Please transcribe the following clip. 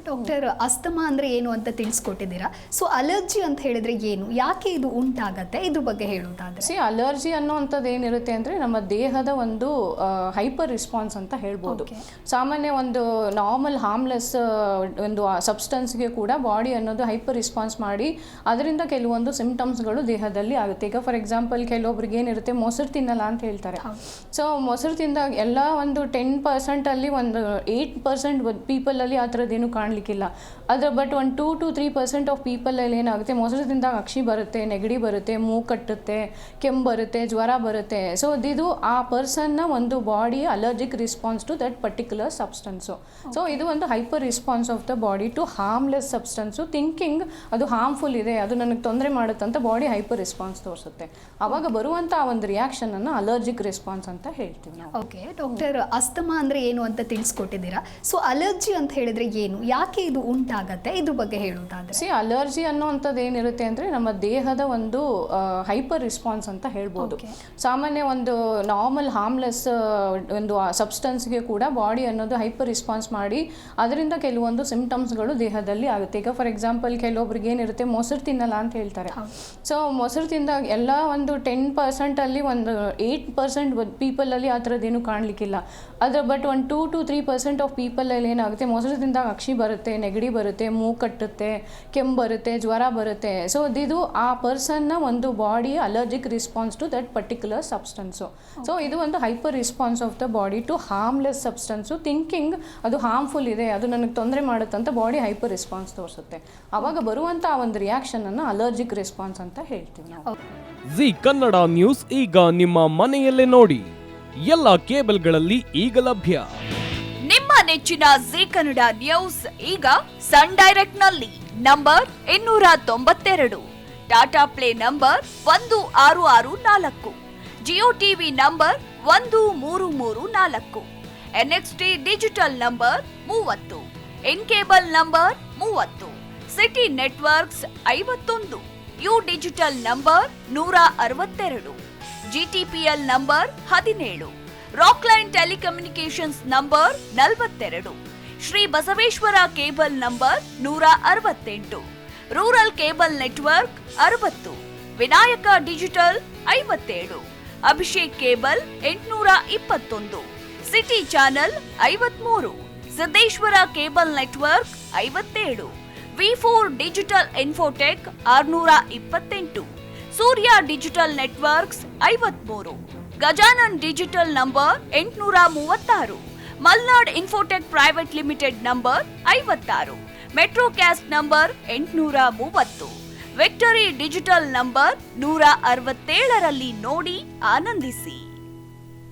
Doctor, asthma ಅಂದ್ರೆ ಏನು ಅಂತ ತಿಳಿಸ್ಕೊಟ್ಟಿದ್ದೀರಾ. ಸೊ ಅಲರ್ಜಿ ಅಂತ ಹೇಳಿದ್ರೆ ಏನು, ಯಾಕೆ ಇದು ಉಂಟಾಗತ್ತೆ, ಇದ್ರ ಬಗ್ಗೆ ಹೇಳೋದಾದ್ರೆ? ಅಲರ್ಜಿ ಅನ್ನೋವಂಥದ್ದು ಏನಿರುತ್ತೆ ಅಂದರೆ ನಮ್ಮ ದೇಹದ ಒಂದು ಹೈಪರ್ ರಿಸ್ಪಾನ್ಸ್ ಅಂತ ಹೇಳ್ಬೋದು. ಸಾಮಾನ್ಯ ಒಂದು ನಾರ್ಮಲ್ ಹಾರ್ಮ್ಲೆಸ್ ಒಂದು ಸಬ್ಸ್ಟೆನ್ಸ್ಗೆ ಕೂಡ ಬಾಡಿ ಅನ್ನೋದು ಹೈಪರ್ ರಿಸ್ಪಾನ್ಸ್ ಮಾಡಿ ಅದರಿಂದ ಕೆಲವೊಂದು ಸಿಂಪ್ಟಮ್ಸ್ಗಳು ದೇಹದಲ್ಲಿ ಆಗುತ್ತೆ. ಈಗ ಫಾರ್ ಎಕ್ಸಾಂಪಲ್ ಕೆಲವೊಬ್ರಿಗೆ ಏನಿರುತ್ತೆ, ಮೊಸರು ತಿನ್ನಲ್ಲ ಅಂತ ಹೇಳ್ತಾರೆ. ಸೊ ಮೊಸರು ತಿಂದಾಗ ಎಲ್ಲ ಒಂದು 10% ಒಂದು 8% ಪೀಪಲಲ್ಲಿ ಆ ಥರದ್ದೇನು ಕಾಣಲಿಕ್ಕಿಲ್ಲ. ಬಟ್ ಒಂದು 2 to 3% ಆಫ್ ಪೀಪಲಲ್ಲಿ ಏನಾಗುತ್ತೆ, ಮೊಸರು ತಿಂದಾಗ ಅಕ್ಷಿ ಬರುತ್ತೆ, ನೆಗಡಿ ಬರುತ್ತೆ, ಮೂಗು ಕಟ್ಟುತ್ತೆ, ಕೆಮ್ಮು ಬರುತ್ತೆ, ಜ್ವರ ಬರುತ್ತೆ. ಸೊ ಇದು ಆ ಪರ್ಸನ್ನ ಒಂದು body allergic response to that particular substance. So ಇದು ಒಂದು hyper response of the body to harmless substance. Thinking ಅದು ಹಾರ್ಮ್ಫುಲ್ ಇದೆ, ಅದು ನನಗೆ ತೊಂದರೆ ಮಾಡುತ್ತಂತ ಬಾಡಿ ಹೈಪರ್ ರಿಸ್ಪಾನ್ಸ್ ತೋರಿಸುತ್ತೆ. ಆವಾಗ ಬರುವಂಥ ಒಂದು ರಿಯಾಕ್ಷನ್ ಅನ್ನು ಅಲರ್ಜಿಕ್ ರೆಸ್ಪಾನ್ಸ್ ಅಂತ ಹೇಳ್ತೀವಿ ನಾವು. ಓಕೆ ಡಾಕ್ಟರ್, ಅಸ್ತಮಾ ಅಂದ್ರೆ ಏನು ಅಂತ ತಿಳಿಸ್ಕೊಟ್ಟಿದ್ದೀರಾ. ಸೊ ಅಲರ್ಜಿ ಅಂತ ಹೇಳಿದ್ರೆ ಏನು, ಯಾಕೆ ಇದು ಉಂಟಾಗತ್ತೆ, ಇದ್ರ ಬಗ್ಗೆ ಹೇಳೋದಾದ್ರೆ? ಅಲರ್ಜಿ ಅನ್ನೋವಂಥದ್ದು ಏನಿರುತ್ತೆ ಅಂದರೆ ನಮ್ಮ ದೇಹದ ಒಂದು ಹೈಪರ್ ರಿಸ್ಪಾನ್ಸ್ ಅಂತ ಹೇಳ್ಬೋದು. ಸಾಮಾನ್ಯ ಒಂದು ನಾರ್ಮಲ್ ಹಾರ್ಮ್ಲೆಸ್ ಒಂದು ಸಬ್ಸ್ಟೆನ್ಸ್ಗೆ ಕೂಡ ಬಾಡಿ ಅನ್ನೋದು ಹೈಪರ್ ರಿಸ್ಪಾನ್ಸ್ ಮಾಡಿ ಅದರಿಂದ ಕೆಲವೊಂದು ಸಿಂಪ್ಟಮ್ಸ್ಗಳು ದೇಹದಲ್ಲಿ ಆಗುತ್ತೆ. ಈಗ ಫಾರ್ ಎಕ್ಸಾಂಪಲ್ ಕೆಲವೊಬ್ರಿಗೆ ಏನಿರುತ್ತೆ, ಮೊಸರು ತಿನ್ನಲ್ಲ ಅಂತ ಹೇಳ್ತಾರೆ. ಸೊ ಮೊಸರು ತಿಂದಾಗ ಎಲ್ಲ ಒಂದು 10% ಒಂದು 8% ಪೀಪಲಲ್ಲಿ ಆ ಥರದ್ದೇನು ಕಾಣಲಿಕ್ಕಿಲ್ಲ. ಬಟ್ ಒಂದು 2 to 3% ಆಫ್ ಪೀಪಲಲ್ಲಿ ಏನಾಗುತ್ತೆ, ಮೊಸರು ತಿಂದಾಗ ಅಕ್ಷಿ ಬರುತ್ತೆ, ನೆಗಡಿ ಬರುತ್ತೆ, ಮೂಗು ಕಟ್ಟುತ್ತೆ, ಕೆಮ್ಮು ಬರುತ್ತೆ, ಜ್ವರ ಬರುತ್ತೆ. ಸೊ ಇದು ಆ ಪರ್ಸನ್ನ ಒಂದು body allergic response to that particular substance. So ಇದು ಒಂದು hyper response of the body to harmless substance. Thinking ಅದು ಹಾರ್ಮ್ಫುಲ್ ಇದೆ, ಅದು ನನಗೆ ತೊಂದರೆ ಮಾಡುತ್ತಂತ ಬಾಡಿ ಹೈಪರ್ ರಿಸ್ಪಾನ್ಸ್ ತೋರಿಸುತ್ತೆ. ಆವಾಗ ಬರುವಂಥ ಒಂದು ರಿಯಾಕ್ಷನ್ ಅನ್ನು ಅಲರ್ಜಿಕ್ ರೆಸ್ಪಾನ್ಸ್ ಅಂತ ಹೇಳ್ತೀವಿ ನಾವು. ಜಿ ಕನ್ನಡ ನ್ಯೂಸ್ ಈಗ ನಿಮ್ಮ ಮನೆಯಲ್ಲೇ ನೋಡಿ, ಎಲ್ಲ ಕೇಬಲ್ಗಳಲ್ಲಿ ಈಗ ಲಭ್ಯ. ನಿಮ್ಮ ನೆಚ್ಚಿನ ಜಿ ಕನ್ನಡ ನ್ಯೂಸ್ ಈಗ ಸನ್ ಡೈರೆಕ್ಟ್ ನಲ್ಲಿ number 292, Tata play number 1664, Jio TV number 1334, NXT digital number 30, in cable number 30, city networks 51, U digital number 162, GTPL number 17, Rockline telecommunications number 42, Shri Basaveshwara cable number 168, rural cable network 60, Vinayaka digital 57, Abhishek cable 821, city channel 53, Siddeshwara cable network 57, V4 digital Infotech 628, Surya digital networks 53, Gajanan digital number 836, Malnad infotech private limited number 56, Metrocast number 830, victory digital number 167ರಲ್ಲಿ ನೋಡಿ ಆನಂದಿಸಿ.